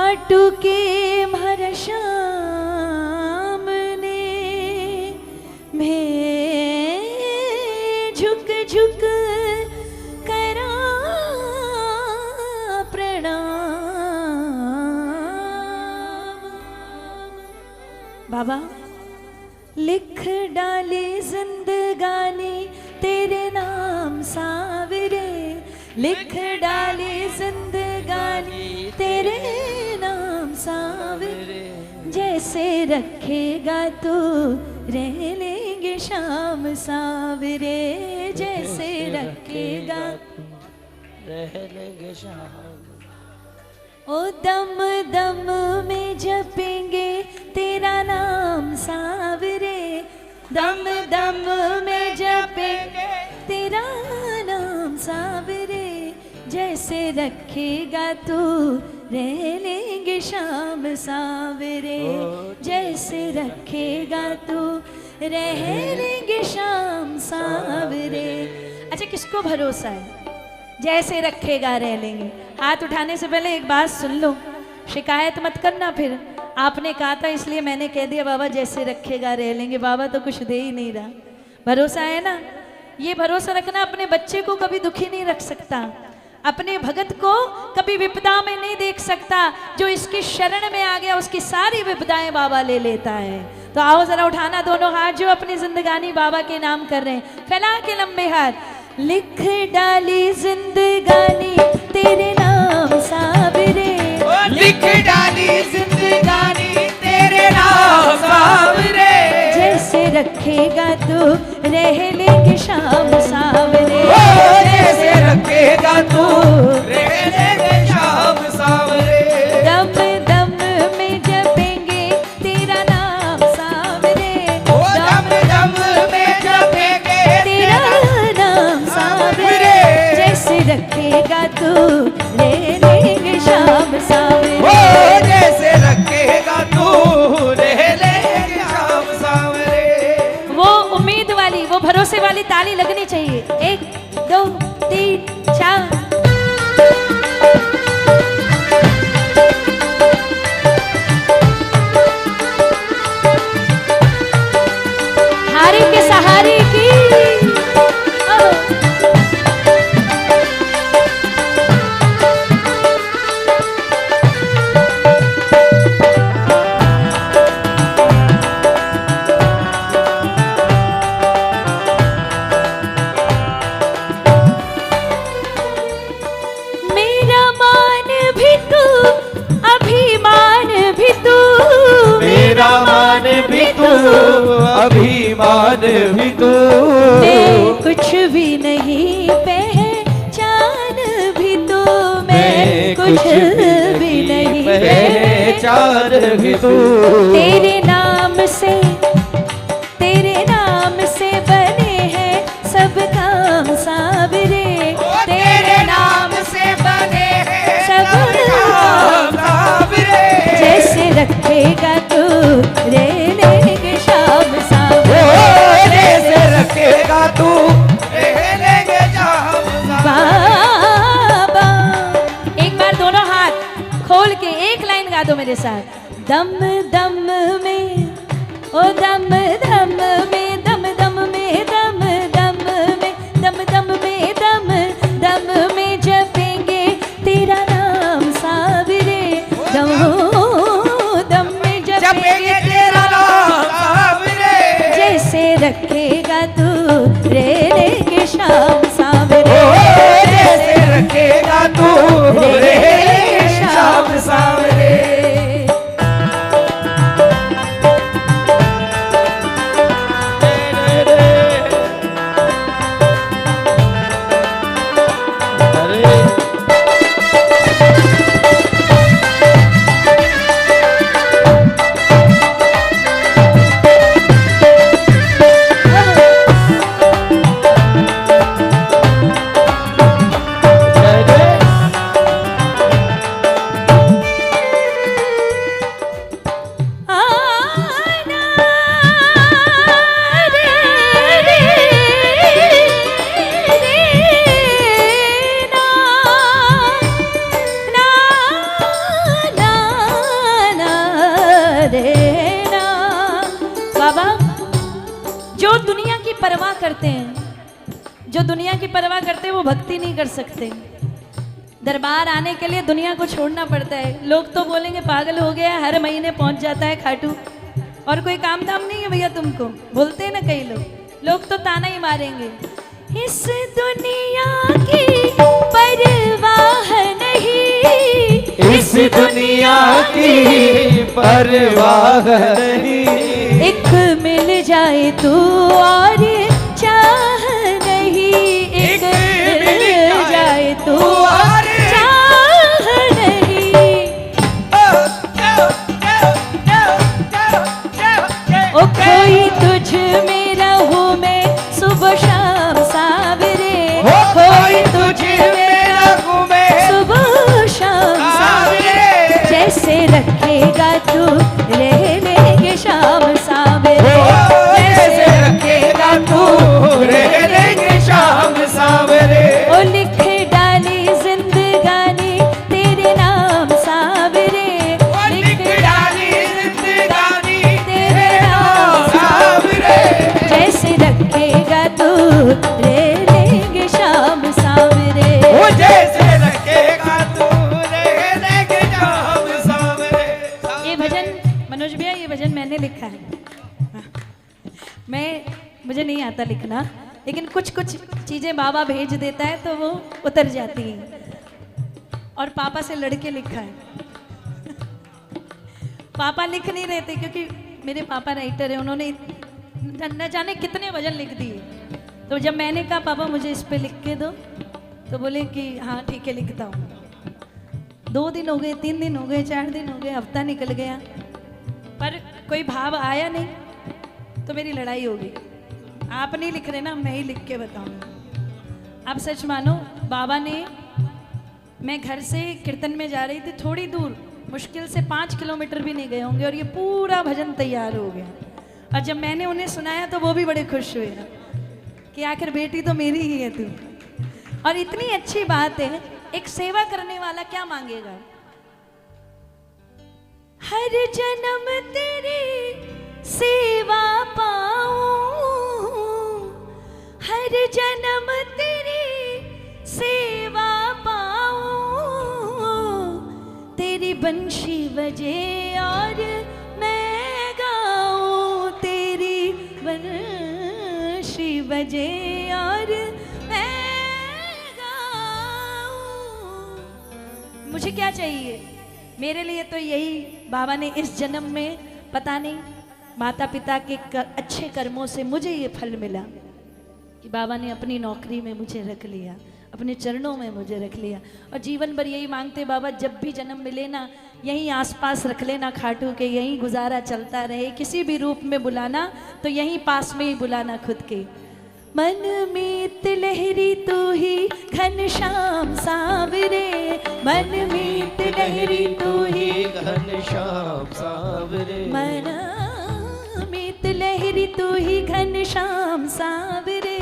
खाटू के भर श्याम ने मैं झुक झुक करा प्रणाम। बाबा लिख डाली जिंदगानी तेरे नाम सावरे, लिख डाली जिंदगानी तेरे नाम सावरे। जैसे रखेगा तू रह लेंगे शाम सावरे, जैसे रखेगा रह लेंगे शाम। ओ दम दम में जपेंगे तेरा नाम सावरे, दम दम में जपेंगे तेरा नाम सावरे। जैसे रखेगा तू रह लेंगे शाम सावरे, जैसे रखेगा तू रह लेंगे शाम सावरे। अच्छा किसको भरोसा है जैसे रखेगा रह लेंगे? हाथ उठाने से पहले एक बात सुन लो, शिकायत मत करना फिर। आपने कहा था इसलिए मैंने कह दिया बाबा जैसे रखेगा रह लेंगे। बाबा तो कुछ दे ही नहीं रहा। भरोसा है ना? ये भरोसा रखना अपने बच्चे को कभी दुखी नहीं रख सकता, अपने भगत को कभी विपदा में नहीं देख सकता। जो इसकी शरण में आ गया उसकी सारी विपदाएं बाबा ले लेता है। तो आओ जरा उठाना दोनों हाथ जो अपनी जिंदगानी बाबा के नाम कर रहे हैं, फैला के लंबे हाथ। लिख डाली जिंदगानी तेरे नाम सावरे, लिख डाली जिंदगानी तेरे नाम सावरे। जैसे रखेगा तू रह लेंगे शाम सावरे, जैसे रखेगा तू रह लेंगे शाम सावरे। दम दम में जपेंगे तेरा नाम सावरे, दम दम में जपेंगे तेरा नाम सावरे। जैसे रखेगा तू रह लेंगे शाम सावरे, जैसे रखेगा तू रह लेंगे शाम सावरे। वो उम्मीद वाली वो भरोसे वाली ताली लगनी चाहिए। 1 2 3 4। हारे के सहारे की अभिमान भी तू, मैं कुछ भी नहीं पहचान भी तू, मैं कुछ भी नहीं पहचान भी तू। तेरे नाम से बने हैं सब काम सावरे, तेरे नाम से बने हैं सब काम सावरे। जैसे रखेगा तू रह लेंगे शाम सावरे, जैसे रखेगा तू रह लेंगे शाम सावरे। बाबा एक बार दोनों हाथ खोल के एक लाइन गा दो मेरे साथ। दम दम में ओ दम दम में, दम दम में, दम दम में, दम दम में, दम दम में जपेंगे तेरा नाम सावरे, दम दम में जपेंगे तेरा नाम सावरे। जैसे रखेगा तू रह लेंगे शाम सावरे, जैसे रखेगा तू रह लेंगे शाम सावरे। करते हैं, जो दुनिया की परवाह करते हैं वो भक्ति नहीं कर सकते। दरबार आने के लिए दुनिया को छोड़ना पड़ता है। लोग तो बोलेंगे पागल हो गया, हर महीने पहुंच जाता है खाटू, और कोई काम धाम नहीं है भैया तुमको, बोलते हैं ना कई लोग तो ताना ही मारेंगे। इस दुनिया की परवाह नहीं, इस दुनिया की परवाह नहीं, एक मिल जाए तू और चाह नहीं, एक मिल जाए तू और चाह नहीं। ओ कोई तुझ में रहूं मैं सुबह शाम सावरे, कोई तुझ में रहूं मैं सुबह शाम सावरे, जैसे रखेगा तू रह लेंगे शाम सावरे, जैसे रखेगा तू रह लेंगे शाम सावरे। ओ लिख डाली जिंदगानी तेरे नाम सावरे, लिख डाली जिंदगानी तेरे नाम सावरे, जैसे रखेगा तू रह लेंगे शाम सावरे। वो जैसे रखेगा तू रह लेंगे शाम सावरे। ये भजन मनोज भैया, ये भजन मैंने लिखा है। मुझे नहीं आता लिखना, लेकिन कुछ कुछ चीजें बाबा भेज देता है तो वो उतर जाती हैं, और पापा से लड़के लिखा है। पापा लिख नहीं रहे थे क्योंकि मेरे पापा राइटर है, उन्होंने न जाने कितने भजन लिख दिए। तो जब मैंने कहा पापा मुझे इस पे लिख के दो, तो बोले कि हाँ ठीक है लिखता हूँ। 2 दिन हो गए, 3 दिन हो गए, 4 दिन हो गए, हफ्ता निकल गया, पर कोई भाव आया नहीं, तो मेरी लड़ाई हो गई। आप नहीं लिख रहे ना, मैं ही लिख के बताऊंगी। आप सच मानो, बाबा ने, मैं घर से कीर्तन में जा रही थी, थोड़ी दूर, मुश्किल से 5 किलोमीटर भी नहीं गए होंगे, और ये पूरा भजन तैयार हो गया। और जब मैंने उन्हें सुनाया तो वो भी बड़े खुश हुए कि आखिर बेटी तो मेरी ही है तू। और इतनी अच्छी बात है, एक सेवा करने वाला क्या मांगेगा? हर जन्म तेरी सेवा पाऊं, हर जन्म तेरी सेवा पाऊं, तेरी बंशी बजे और मैं गाऊं, तेरी बंशी बजे और मैं गाऊं। मुझे क्या चाहिए? मेरे लिए तो यही, बाबा ने इस जन्म में पता नहीं माता पिता के अच्छे कर्मों से मुझे ये फल मिला कि बाबा ने अपनी नौकरी में मुझे रख लिया, अपने चरणों में मुझे रख लिया। और जीवन भर यही मांगते बाबा, जब भी जन्म मिले ना, यहीं आसपास रख लेना खाटू के, यहीं गुजारा चलता रहे, किसी भी रूप में बुलाना तो यहीं पास में ही बुलाना खुद के। मन मीत लहरी तू ही घनश्याम सावरे, मन मीत लहरी तू ही घनश्याम सावरे, मन मीत लहरी तू ही घनश्याम सावरे,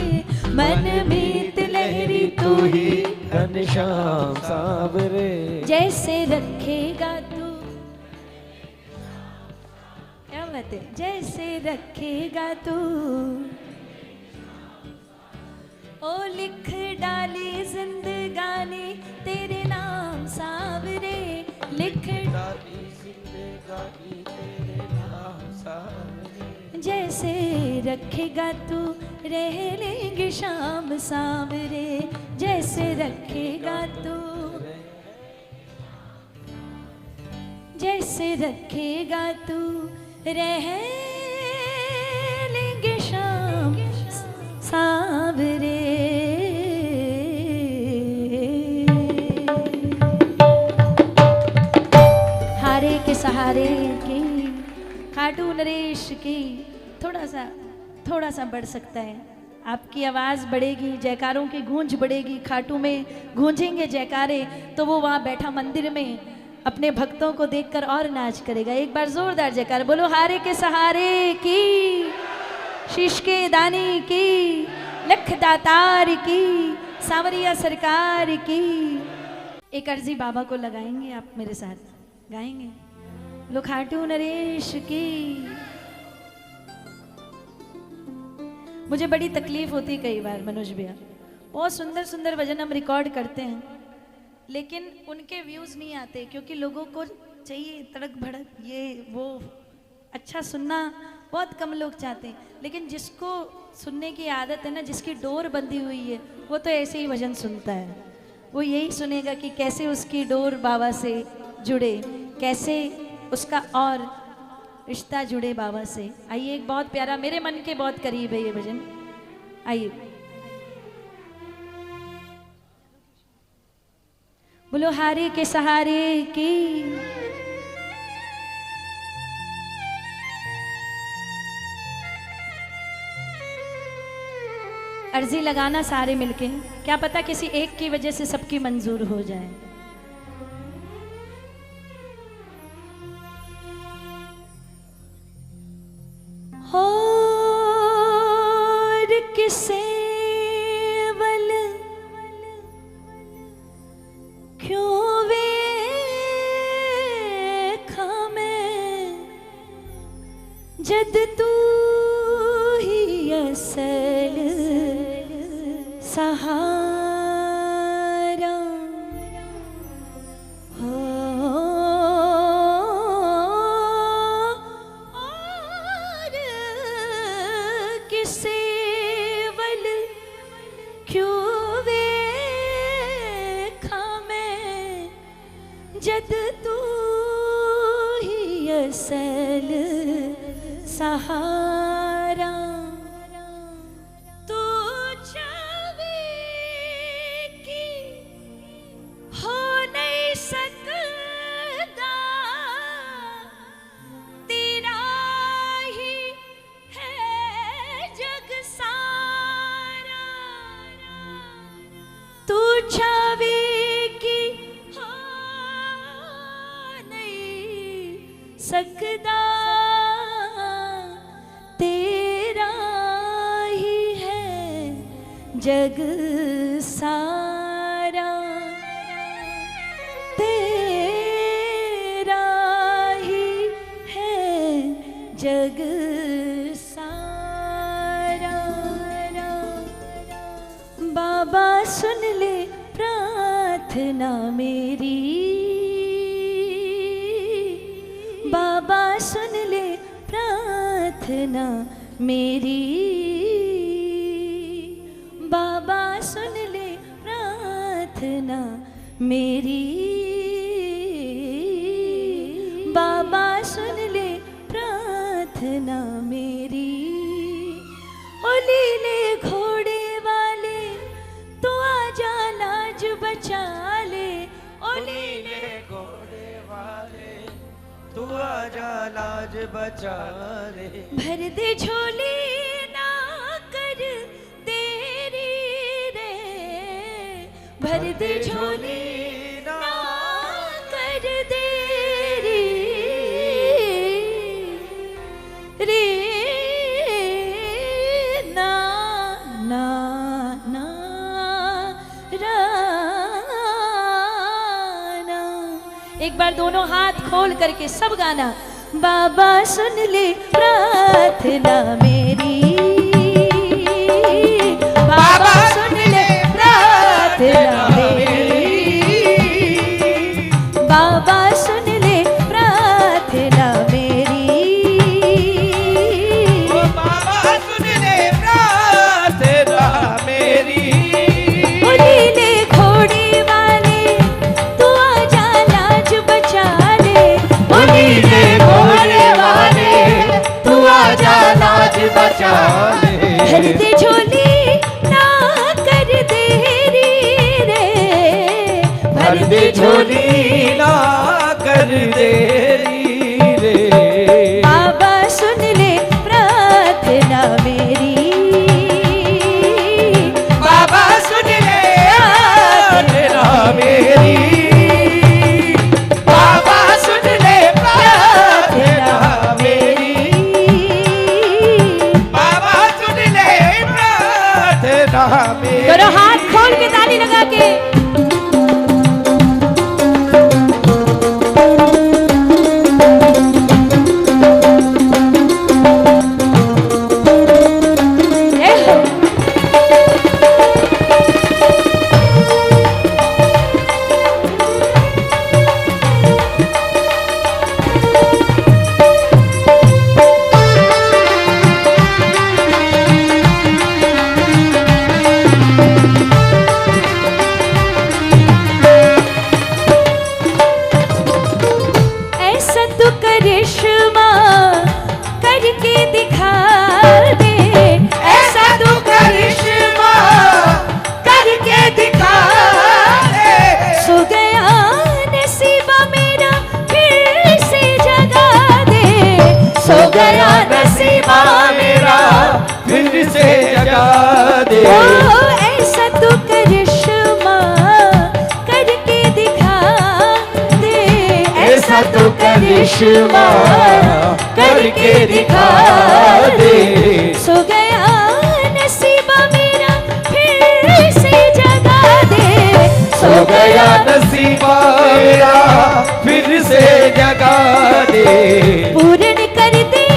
मन मीत लहरी तू ही घनश्याम सावरे, जैसे रखेगा तू, क्या बात है, जैसे रखेगा तू। ओ लिख डाली जिंदगानी तेरे नाम सावरे, लिख डाली जिंदगानी तेरे नाम सावरे, जैसे रखेगा तू रह लेंगे शाम सावरे, जैसे रखेगा तू, जैसे रखेगा तू रह लेंगे शाम सावरे। हारे के सहारे की, खाटू नरेश की, थोड़ा सा बढ़ सकता है। आपकी आवाज़ बढ़ेगी, जयकारों की गूंज बढ़ेगी, खाटू में गूंजेंगे जयकारे, तो वो वहाँ बैठा मंदिर में अपने भक्तों को देखकर और नाच करेगा। एक बार जोरदार जयकार बोलो, हारे के सहारे की, शीश के दानी की, लख दातार की, सावरिया सरकार की। एक अर्जी बाबा को लगाएंगे, आप मेरे साथ गाएंगे, बोलो खाटू नरेश की। मुझे बड़ी तकलीफ होती कई बार मनोज भैया, बहुत सुंदर सुंदर भजन हम रिकॉर्ड करते हैं लेकिन उनके व्यूज़ नहीं आते क्योंकि लोगों को चाहिए तड़क भड़क ये वो, अच्छा सुनना बहुत कम लोग चाहते हैं। लेकिन जिसको सुनने की आदत है ना, जिसकी डोर बंधी हुई है, वो तो ऐसे ही भजन सुनता है। वो यही सुनेगा कि कैसे उसकी डोर बाबा से जुड़े, कैसे उसका और रिश्ता जुड़े बाबा से। आइए, एक बहुत प्यारा, मेरे मन के बहुत करीब है ये भजन। आइए, बोलो हारे के सहारे की। अर्जी लगाना सारे मिलके, क्या पता किसी एक की वजह से सबकी मंजूर हो जाए। और किसे वल क्यों वे खामें जद तू ही असल सहारा हो। और किसे वल क्यों वे खामें जद तू ही असल सहारा। तू छवि की हो नहीं सकता, तेरा ही है जग सारा। तू छवि की हो नहीं सकता, तेरा ही है जग सारा। तेरा ही है जग सारा। बाबा सुन ले प्रार्थना मेरी, बाबा सुन ले प्रार्थना मेरी, बाबा सुन ले प्रार्थना मेरी, बाबा सुन ले प्रार्थना मेरी। ओ लीले घोड़े वाले तो आजा लाज बचा ले। ओ लीले घोड़े वाले तू आजा लाज बचा ले। भर दे झोली ना कर देरी रे, भर दे झोली ना कर देरी रे। ना ना ना राना। एक बार दोनों हाथ खोल करके सब गाना। बाबा सुन ले प्रार्थना मेरी, बाबा सुन ले प्रार्थना मेरी, बाबा सुन ले प्रार्थना मेरी, ओ बाबा सुन ले प्रार्थना मेरी। ओ लीले घोड़े वाले तू आजा लाज बचा ले। ओ लीले घोड़े वाले तू आजा लाज बचा ले। भर दे झोली ना कर देरी रे, भर दे झोली ना कर देरी रे। बाबा सुन ले प्रार्थना मेरी, बाबा सुन ले प्रार्थना मेरी, बाबा सुन ले प्रार्थना मेरी, बाबा सुन ले प्रार्थना मेरी। दोनों हाथ खोल के ताली लगा के। जय दे। ओ ऐसा तू करिश्मा करके दिखा दे, ऐसा तो करिश्मा करके दिखा दे। सो गया नसीबा मेरा फिर से जगा दे, सो गया नसीबा मेरा फिर से जगा दे। पूर्ण कर दे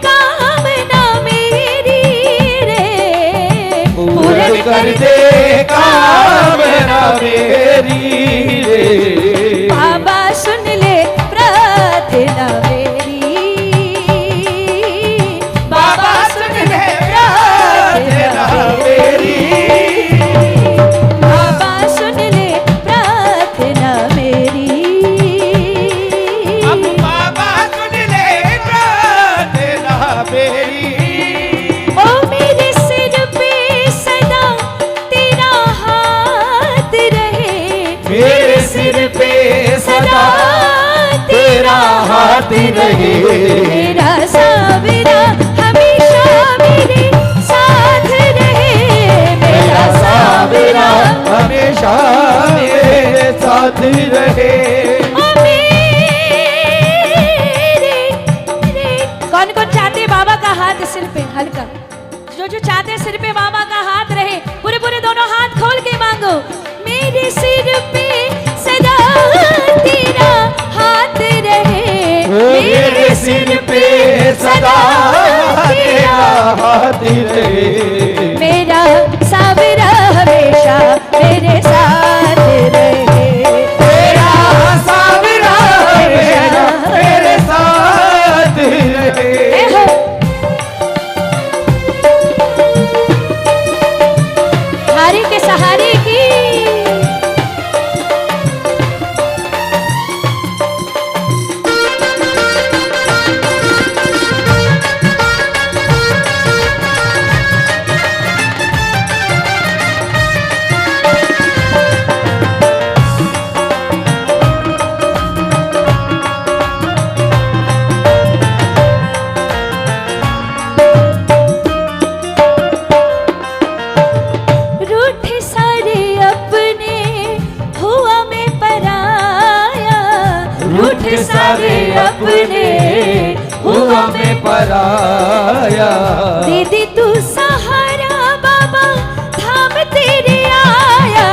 कामना मेरी रे, पूर्ण कर दे कामना मेरी रे। बाबा सुन ले प्रार्थना मेरी, बाबा सुन ले प्रार्थना मेरी। बाबा सुन ले प्रार्थना मेरी। अब बाबा सुन ले प्रार्थना मेरी। ओ मेरे सिर पे सदा तेरा हाथ रहे, मेरे सिर पे सदा तेरा हाथ रहे। मेरा सावरा हमेशा मेरे साथ रहे, मेरा सावरा हमेशा मेरे साथ रहे। ओ कौन कौन चाहते हैं बाबा का हाथ सिर पे हल्का, जो चाहते हैं सिर पे बाबा का हाथ रहे, पूरे पूरे दोनों हाथ खोल के मांगो। मेरे सिर पे सदा तेरा हाथ रहे, मेरे सिर पे सदा तेरा हाथ रहे। मेरा सावरा हमेशा मेरे साथ रहे, मेरा सावरा हमेशा मेरे साथ रहे। हो हारी के सहारे की। रूठ सारे अपने हुआ में पराया, रूठ सारे अपने हुआ में पराया। दीदी तू सहारा बाबा धाम तेरे आया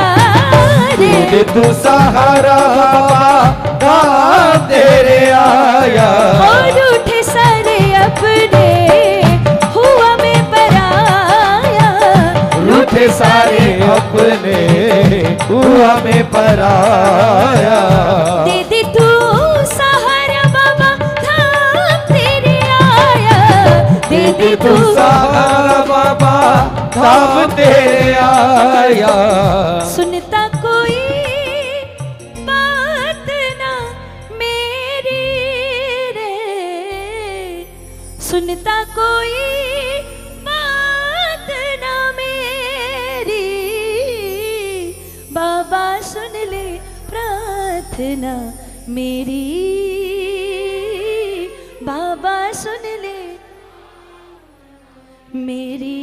रे, दे तू सहारा धाम तेरे आया। और रूठ सारे अपने हुआ में पराया, रूठे सारे अपने हुआ में पराया। दीदी तू सहारा बाबा धाम तेरे आया, दे तू सहारा बाबा धाम तेरे आया। सुनता कोई बात ना मेरी रे, सुनता कोई बात ना मेरी, बाबा सुन ले प्रार्थना मेरी, बाबा सुन ले मेरी,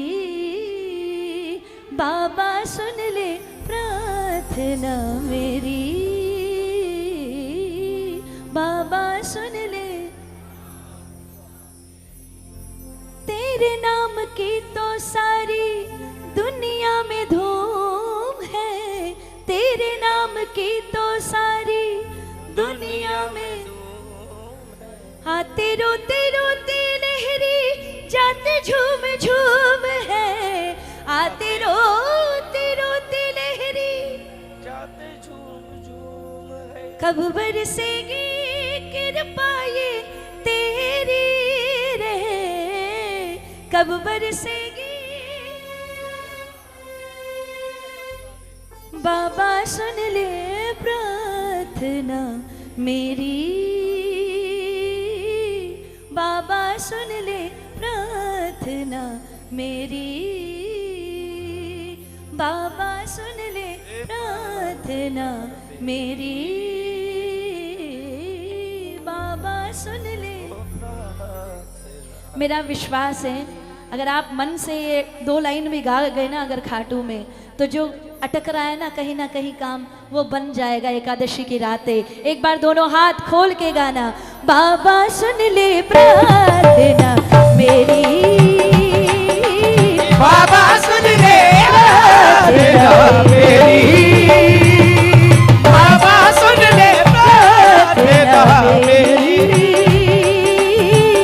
बाबा सुन ले प्रार्थना मेरी, बाबा सुन ले। तेरे नाम की तो सारी दुनिया में धूम है, तेरे नाम की तो सारी दुनिया में आते रोते रोते लहरी जाते झूम झूम है, आते रोते रोते लहरी जाते झूम झूम है। कब बरसेगी कृपा ये तेरी रे, कब बरसेगी बाबा सुन ले प्रार्थना मेरी, बाबा सुन ले प्रार्थना मेरी, बाबा सुन ले प्रार्थना मेरी, बाबा सुन ले। मेरा विश्वास है अगर आप मन से ये 2 लाइन भी गा गए ना अगर खाटू में, तो जो अटक रहा है ना कहीं काम, वो बन जाएगा एकादशी की रातें। एक बार दोनों हाथ खोल के गाना, बाबा सुन ले प्रार्थना मेरी, बाबा सुन ले प्रार्थना मेरी, बाबा सुन ले प्रार्थना मेरी,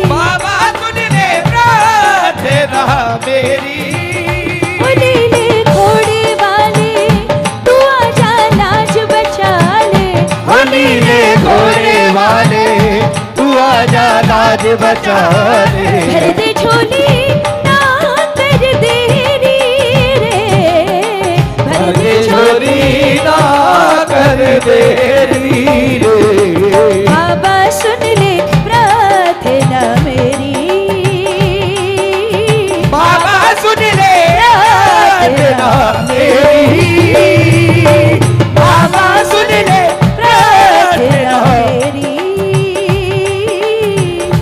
बाबा सुन ले प्रार्थना मेरी। नीले घोड़े वाले तू आजा लाज बचा ले, भर दे झोली ना कर देरी रे, भर दे झोली ना कर देरी रे, बाबा सुन ले प्रार्थना मेरी, बाबा सुन ले प्रार्थना मेरी, बाबा सुन ले मेरी,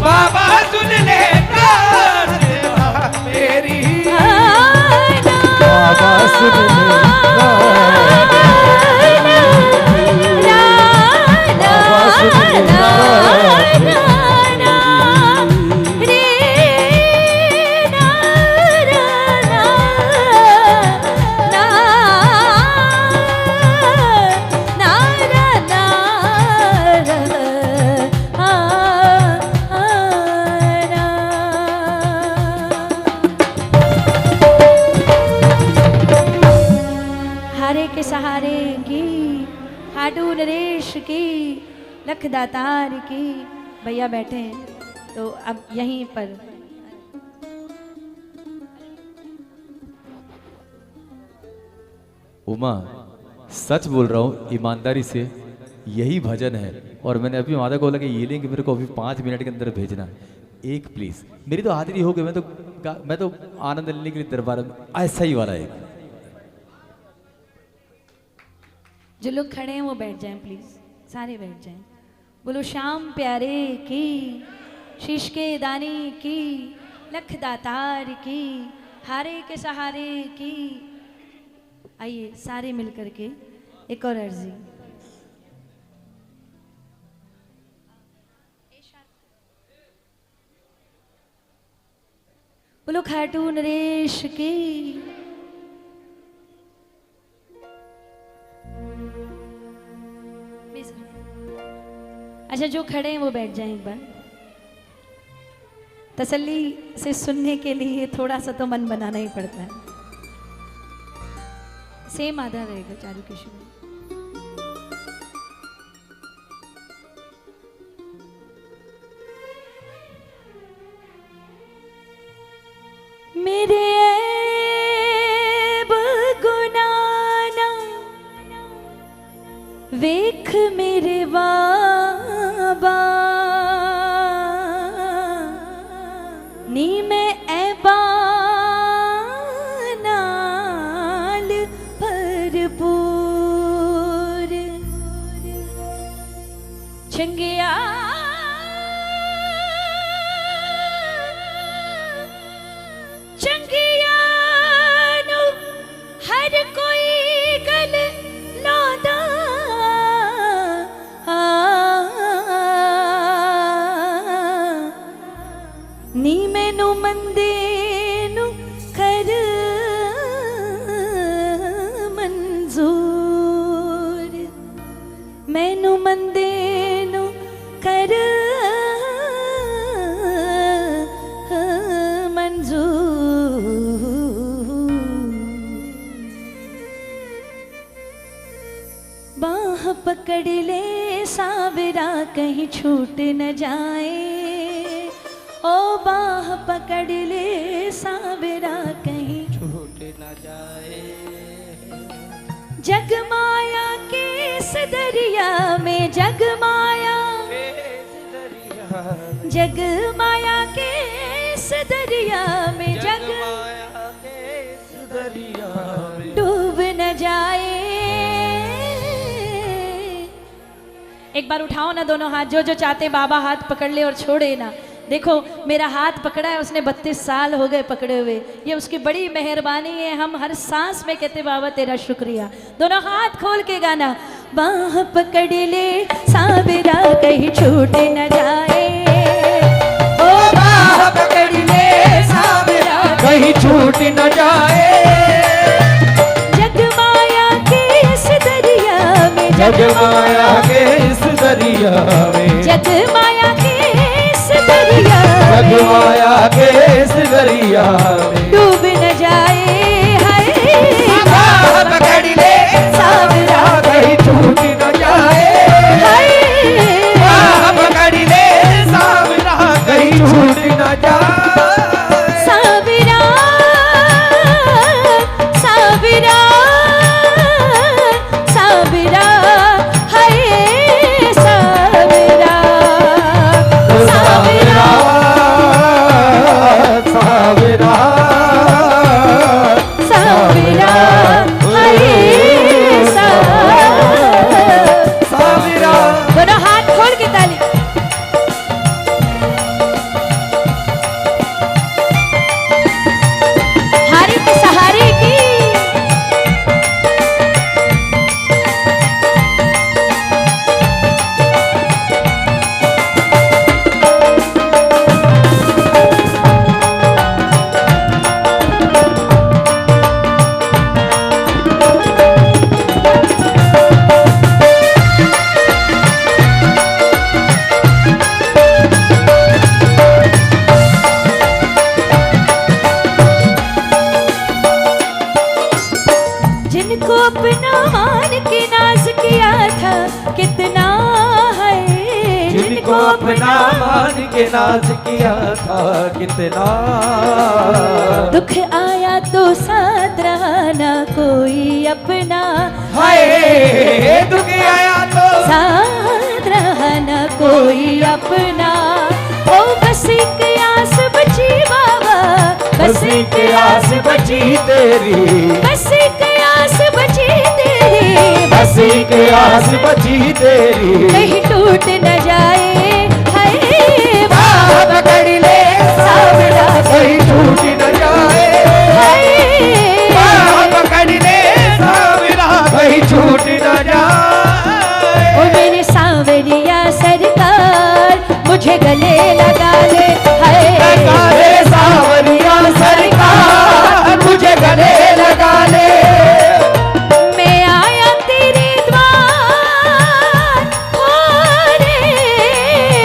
बाबा सुन ले प्रार्थना मेरी, बाबा सुन ले के सहारे की, खाटू नरेश की, लख दातार की। भैया बैठे हैं तो अब यहीं पर उमा, सच बोल रहा हूँ ईमानदारी से, यही भजन है। और मैंने अभी माता को बोला कि ये लिंक मेरे को अभी 5 मिनट के अंदर भेजना है, एक प्लीज। मेरी तो हाजिरी हो गई, मैं तो आनंद लेने के लिए दरबार में ऐसा ही वाला एक। जो लोग खड़े हैं वो बैठ जाएं प्लीज, सारे बैठ जाएं। बोलो श्याम प्यारे की, शीश के दानी की, लख दातार की, हारे के सहारे की। आइए सारे मिलकर के एक और अर्जी। बोलो खाटू नरेश की। अच्छा जो खड़े हैं वो बैठ जाएं एक बार। तसल्ली से सुनने के लिए थोड़ा सा तो मन बनाना ही पड़ता है। सेम आधा रहेगा चारू के शुरू। मेरे ऐब गुनाना वेख मेरे बाबा, नी मैं ऐबा नाल भरपूर, चंगिया चंगिया नू हर कोई गल लादा, नी मैनू मंदे नू कर मंजूर, मैनू मंदे नू कर बाह पकड़ ले सावरा कहीं छूट न जाए, ओ बाह पकड़ ले सावरा कहीं छूट न जाए। जग माया के इस दरिया में, जग माया जग माया के इस दरिया में, जग डूब न जाए। एक बार उठाओ ना दोनों हाथ, जो जो चाहते बाबा हाथ पकड़ ले और छोड़े ना। देखो मेरा हाथ पकड़ा है उसने, 32 साल हो गए पकड़े हुए, ये उसकी बड़ी मेहरबानी है। हम हर सांस में कहते बाबा तेरा शुक्रिया। दोनों हाथ खोल के गाना, बाह पकड़ ले साबिरा कहीं छूट न जाए, ओ बाह पकड़ ले साबिरा कहीं छूट न जाए, जगमाया के इस दरिया में, जगमाया के इस दरिया में, जगमाया के इस दरिया में, जगमाया के इस दरिया में डूब न जाए, हाय बाह पकड़ ले साबिरा कहीं छूट न जाए, हाय बाह पकड़ ले साबिरा कहीं छूट न जाए, साबिरा साबिरा साबिरा हाय साबिरा साबिरा साबिरा साबिरा हाय साबिरा। दोनों हाथ खोल के ताली। हारे के सहारे की जिनको अपना मान के नाज किया था कितना है, जिनको अपना मान के नाज किया था कितना, दुख आया तो साथ रहा ना कोई अपना, हाय दुख आया तो साथ रहा ना कोई अपना, ओ बस एक आस बची बाबा, बस एक आस बची तेरी, बस एक आस बची तेरी, बस एक आस बची तेरी, कहीं टूट न जाए, हाय बाह पकड़ ले साबिरा कहीं छूट न जाए, हाय बाह पकड़ ले साबिरा कहीं छूट न जाए, ओ मेरे सांवरिया सरकार मुझे गले लगा ले, लगा हाय ले सावरिया सरकार मुझे गले लगा ले, मैं आया तेरे द्वार, हो रे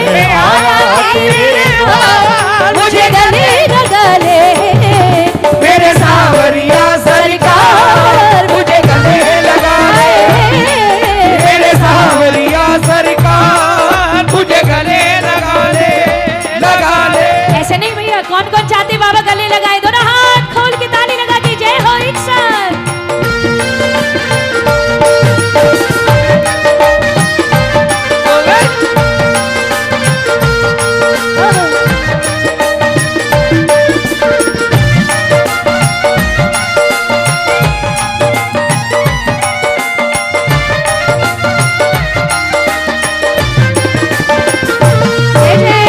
मैं आया तेरे द्वार, मुझे गले लगा ले, मेरे सावरिया सरकार मुझे गले लगा ले, मेरे सावरिया सरकार मुझे गले लगा ले, लगा ले। ऐसे नहीं भैया, कौन कौन चाहते बाबा गले लगाए, दोनों हाथ खोल के ताली लगा के जय हो एक साथ। जय जय।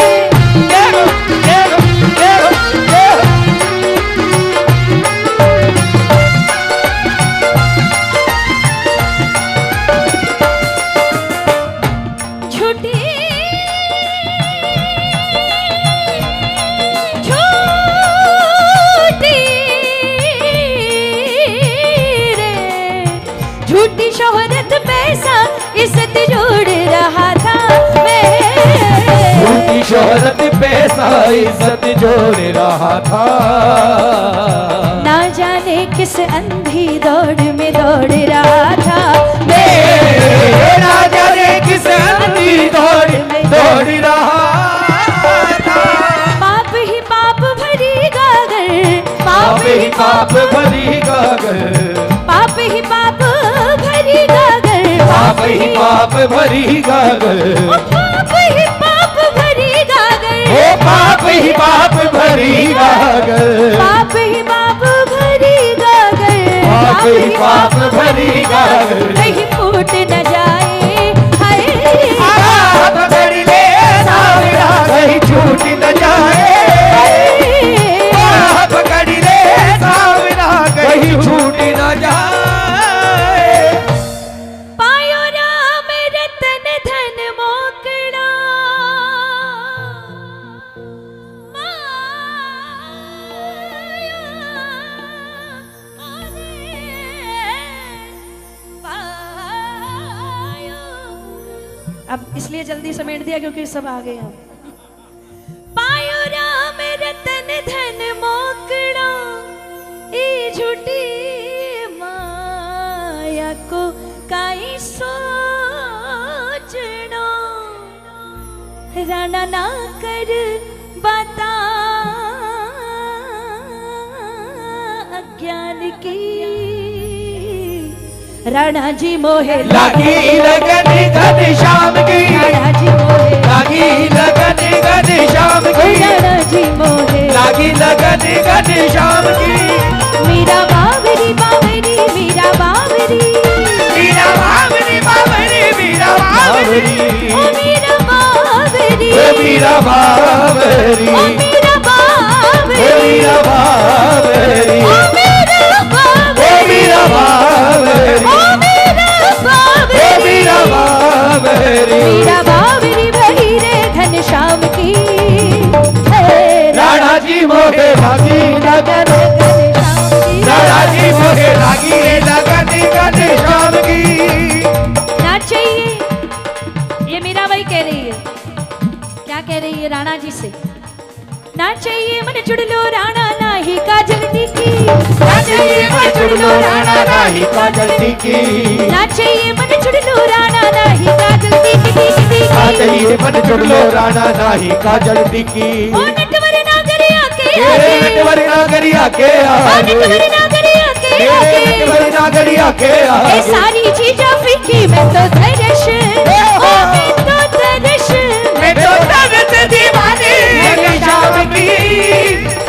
छुट्टी छुट्टी रे, झूठी शोहरत पैसा इज्जत जोड़ रहा था मैं, उनकी शोहरत पैसा इज्जत जोड़ रहा था, ना जाने किस अंधी दौड़ में दौड़ रहा था मैं, ना जाने किस अंधी दौड़ रहा था, पाप ही पाप भरी गागर, पाप ही पाप भरी गागर, पाप ही पाप भरी गागर, पाप ही पाप भरी गागर, पाप ही पाप भरी गागर, ओ पाप ही पाप भरी गागर, पाप ही पाप भरी गागर, पाप ही पाप भरी गागर, कहीं फूट न जाए, हाय बाह पकड़ ले साबिरा कहीं छूट न जाए, अब इसलिए जल्दी समेट दिया क्योंकि सब आ गए अब। पायो राम रतन धन मोकड़ा ई झूठी माया को काई सोचना, राणा ना कर बता अज्ञान की, राणा जी मोहे लागी लगन घन श्याम की, राणा जी मोहे लागी लगन घन श्याम की, राणा जी मोहे लागी लगन घन श्याम की। मीरा बावरी बावरी मीरा बावरी, मीरा बावरी बावरी मीरा बावरी, ओ मीरा बावरी, ओ मीरा बावरी, ओ मीरा बावरी, ओ मीरा बावरी, ओ मीरा बावरी, ओ मीरा बावरी, ओ मीरा बावरी, ओ मीरा बावरी। मीरा बावरी भई रे घनश्याम की, हे राणा जी मोहे लागी लगन, घनश्याम की। राणा जी मोहे लागी लगन घन श्याम की। ना चाहिए, ये मीराबाई कह रही है। क्या कह रही है राणा जी से? ना चाहिए मन जुड़ लो राणा नाही काजल की, ना चाहिए मन जुड़ लो राणा नाही काजल की, ना चाहिए मन जुड़ लो राणा नाही काजल की। ना चाहिए मन जुड़ लो राणा नाही काजल की। ओ नटवर नागरिया के तेरे आगे, नटवर नागरिया के ओ आगे, नटवर नागरिया के तेरे आगे, नटवर नागरिया के ए आगे। सारी चीज़ों फीकी मैं तो दर्श, ओ मैं तो दर्श, मैं तो दर्द दीवानी घनश्याम की।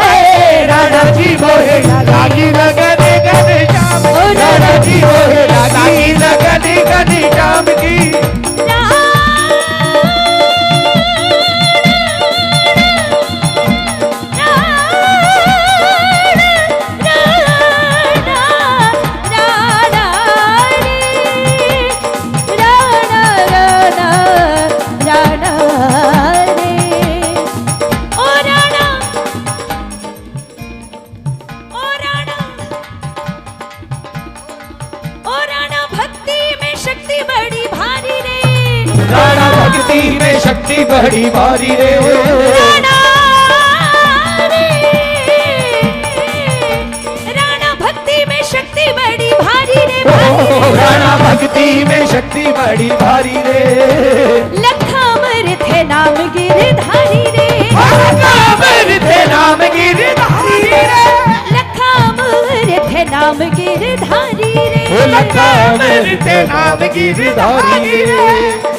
हे राणा जी मोहे लागी लगन घनश्याम, ओ राणा जी मोहे लागी लगन घनश्याम की। राणा भक्ति में शक्ति बड़ी भारी रे, राणा भक्ति में शक्ति बड़ी भारी रे, राणा भक्ति में शक्ति बड़ी भारी रे। लखामर थे नाम गिरधारी रे, लखामर थे नाम गिरधारी रे, लखामर थे नाम गिरधारी रे, लखामर थे नाम गिरधारी रे।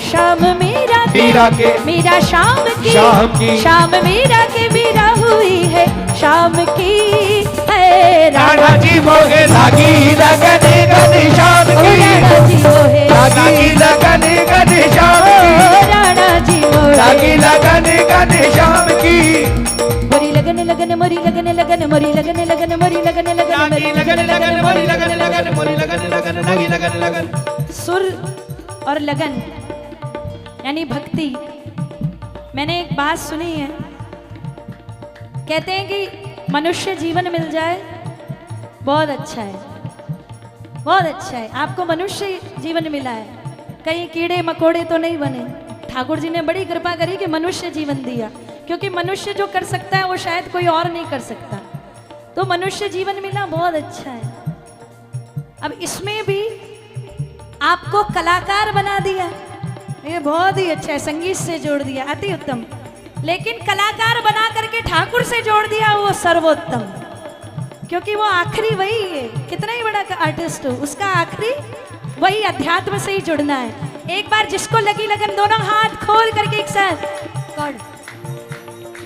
शाम मेरा मीरा के मेरा शाम की, शाम की, शाम मेरा के मेरा हुई है शाम की, है राणा जी मोहे लागी लगन घनश्याम की, राणा जी मोहे लागी लगन घनश्याम की, राणा जी मोहे लागी लगन घनश्याम की। मोरी लगन लगन मोरी लगन लगन मोरी लगन लगन मोरी लगन लगन लागी लगन लगन मोरी लगन लगन मोरी लगन लगन लागी लगन लगन। सुर और लगन यानी भक्ति। मैंने एक बात सुनी है, कहते हैं कि मनुष्य जीवन मिल जाए बहुत अच्छा है, बहुत अच्छा है। आपको मनुष्य जीवन मिला है, कहीं कीड़े मकोड़े तो नहीं बने। ठाकुर जी ने बड़ी कृपा करी कि मनुष्य जीवन दिया, क्योंकि मनुष्य जो कर सकता है वो शायद कोई और नहीं कर सकता। तो मनुष्य जीवन मिला, बहुत अच्छा है। अब इसमें भी आपको कलाकार बना दिया, ये बहुत ही अच्छा है। संगीत से जोड़ दिया, अति उत्तम। लेकिन कलाकार बना करके ठाकुर से जोड़ दिया, वो सर्वोत्तम, क्योंकि वो आखिरी वही है। कितना ही बड़ा आर्टिस्ट हो, उसका आखिरी वही अध्यात्म से ही जुड़ना है। एक बार जिसको लगी लगन, दोनों हाथ खोल करके एक साथ कौन?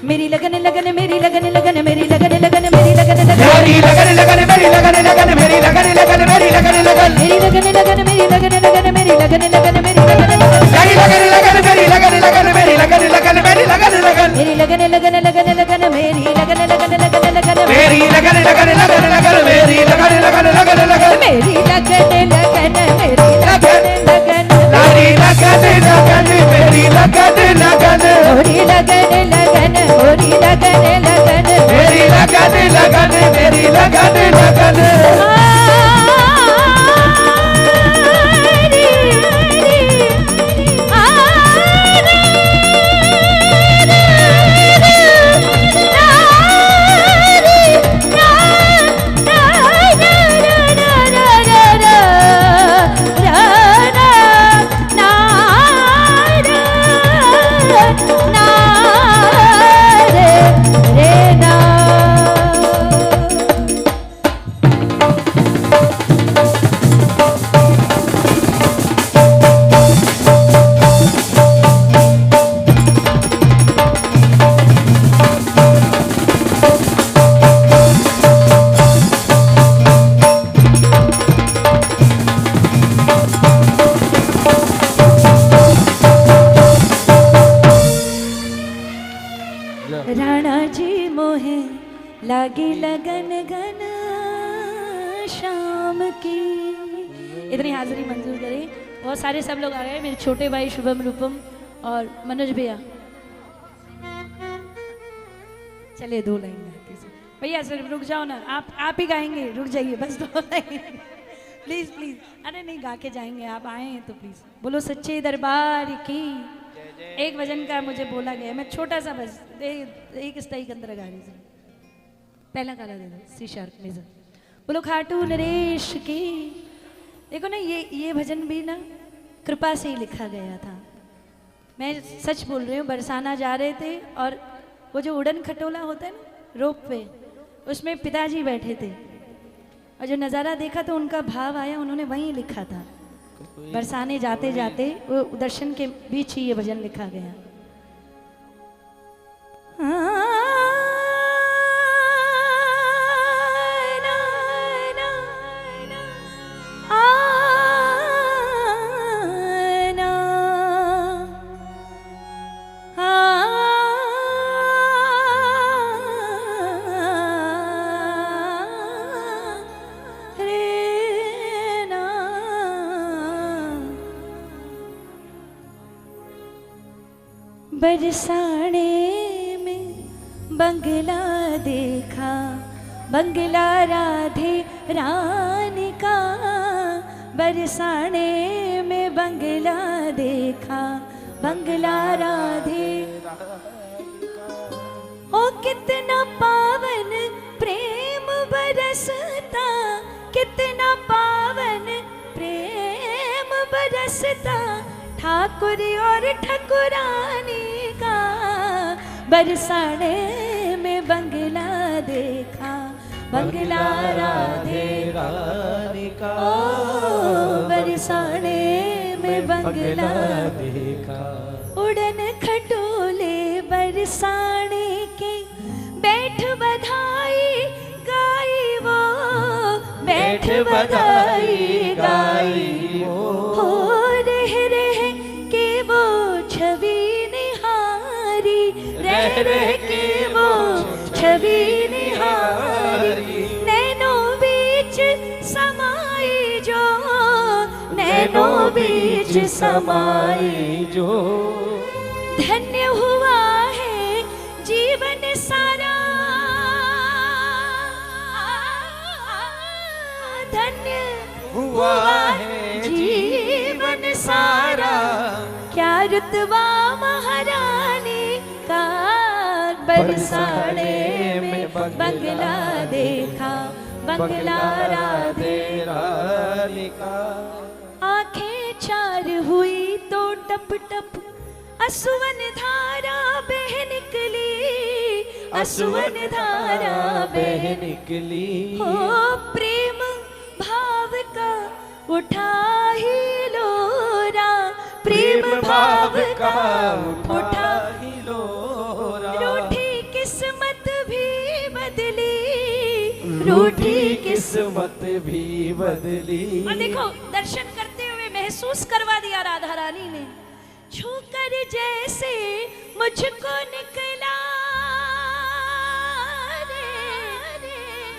मेरी लगन लगन मेरी लगन लगन मेरी लगन लगन मेरी लगन लगन मेरी लगन लगन मेरी लगन लगन मेरी लगन लगन मेरी लगन लगन मेरी लगन लगन मेरी लगन लगन मेरी लगन लगन मेरी लगन लगन मेरी लगन लगन मेरी लगन लगन मेरी लगन लगन मेरी लगन लगन मेरी लगन लगन लगन लगन मेरी लगन लगन लगन लगन मेरी लगन लगन लगन लगन मेरी लगन लगन लगन लगन मेरी लगन लगन मेरी लगन लगन लारी लगन लगन मेरी लगन लगन मोरी लगन लगन मोरी लगन लगन मेरी लगन लगन मेरी लगन लगन हरी हरी मोहे लागी लगन घन शाम की। इतनी हाजिरी मंजूर करें। बहुत सारे सब लोग आ गए, मेरे छोटे भाई शुभम रूपम और मनोज भैया। चलिए 2 लाइन गाते हैं। भैया सिर्फ रुक जाओ ना, आप ही गाएंगे, रुक जाइए बस 2 लाइन प्लीज प्लीज। अरे नहीं गा के जाएंगे, आप आए हैं तो प्लीज। बोलो सच्चे दरबार की। एक भजन का मुझे बोला गया, मैं छोटा सा बस एक स्थाई के अंदर गा रही थी। पहला गाना दे दो सी शार्प मेजर। बोलो खाटू नरेश की। देखो ना ये भजन भी ना कृपा से ही लिखा गया था। मैं सच बोल रही हूँ, बरसाना जा रहे थे और वो जो उड़न खटोला होता है ना रोप पे, उसमें पिताजी बैठे थे और जो नज़ारा देखा तो उनका भाव आया, उन्होंने वहीं लिखा था। बरसाने जाते जाते वो दर्शन के बीच ही ये भजन लिखा गया। बरसाने में बंगला देखा, बंगला राधे रानी का। बरसाने में बंगला देखा, बंगला राधे। ओ कितना पावन प्रेम बरसता, कितना पावन प्रेम बरसता ठाकुर और ठकुरानी का। बरसाने में बंगला देखा, बंगला राधे रानी का। ओ बरसाने में बंगला देखा। उड़न खटोले बरसाने के, बैठ बधाई गाई वो, बैठ बधाई गाई वो। रह के वो छवि निहारी। नैनो बीच समाई जो, नैनो बीच समाई जो। धन्य हुआ है जीवन सारा, धन्य हुआ है जीवन सारा। क्या रुतबा महारानी का। बरसाने में बंगला देखा, बंगला राधे रानी का। आंखें 4 हुई तो टप टप असुवन धारा बह निकली, असुवन धारा बह निकली। हो प्रेम भाव का उठा ही लोरा, प्रेम भाव का उठा ही लोरा। रूठी किस्मत भी बदली, रूठी किस्मत भी बदली। और देखो दर्शन करते हुए महसूस करवा दिया राधा रानी ने। छूकर जैसे मुझको निकला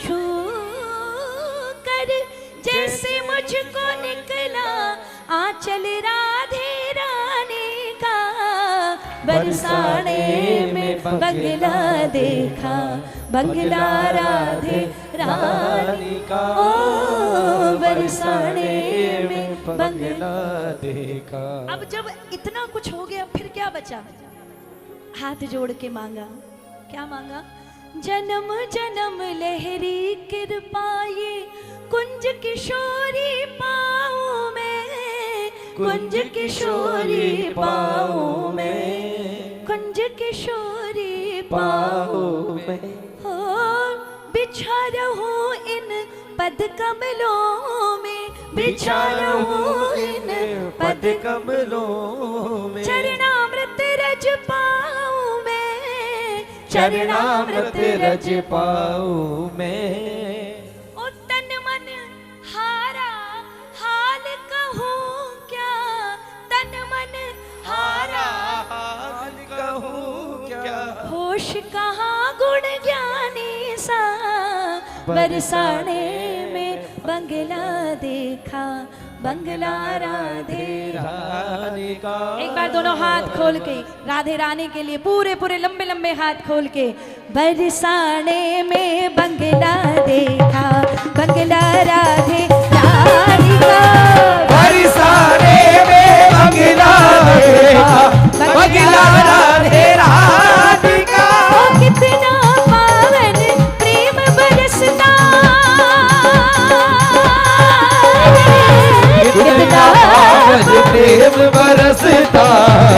छूकर जैसे मुझको निकला आंचल राधे रानी का। बरसाने में बंगला देखा, बंगला राधे रानी का। ओ बरसाने में बंगला देखा। अब जब इतना कुछ हो गया फिर क्या बचा? हाथ जोड़ के मांगा, क्या मांगा? जन्म जन्म लहरी कृपा ये कुंज किशोरी पाऊं मैं, कुंज किशोरी पाऊं मैं, कुंज किशोरी पाऊं मैं। हो बिछा रहूं इन पद कमलों में, बिछा रहूं इन पद कमलों में। चरणामृत रज पाऊं मैं, चरणामृत रज पाऊं मैं। ओ तन मन हारा हाल कहूं क्या, तन मन हारा हाल कहूं क्या। होश कहाँ गुण ज्ञान बरसाने में बंगला देखा, बंगला राधे रानी का। एक बार दोनों हाथ खोल के राधे रानी के लिए पूरे पूरे लंबे लंबे हाथ खोल के, बरसाने में बंगला देखा, बंगला राधे रानी का। बरसाने में बंगला देखा, बंगला राधे रानी का। ओ कितना पावन प्रेम बरसता, कितना पावन प्रेम बरसता,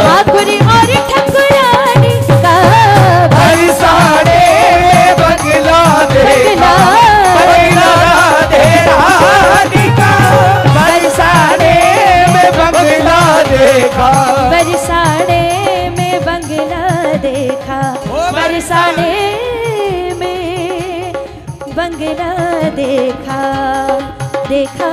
ठाकुरी और ठकुरानी का। बरसाने में बंगला देखा, बंगला राधे रानी का। बरसाने में बंगला देखा, बरसाने में बंगला देखा, बरसाने में बंगला देखा, देखा।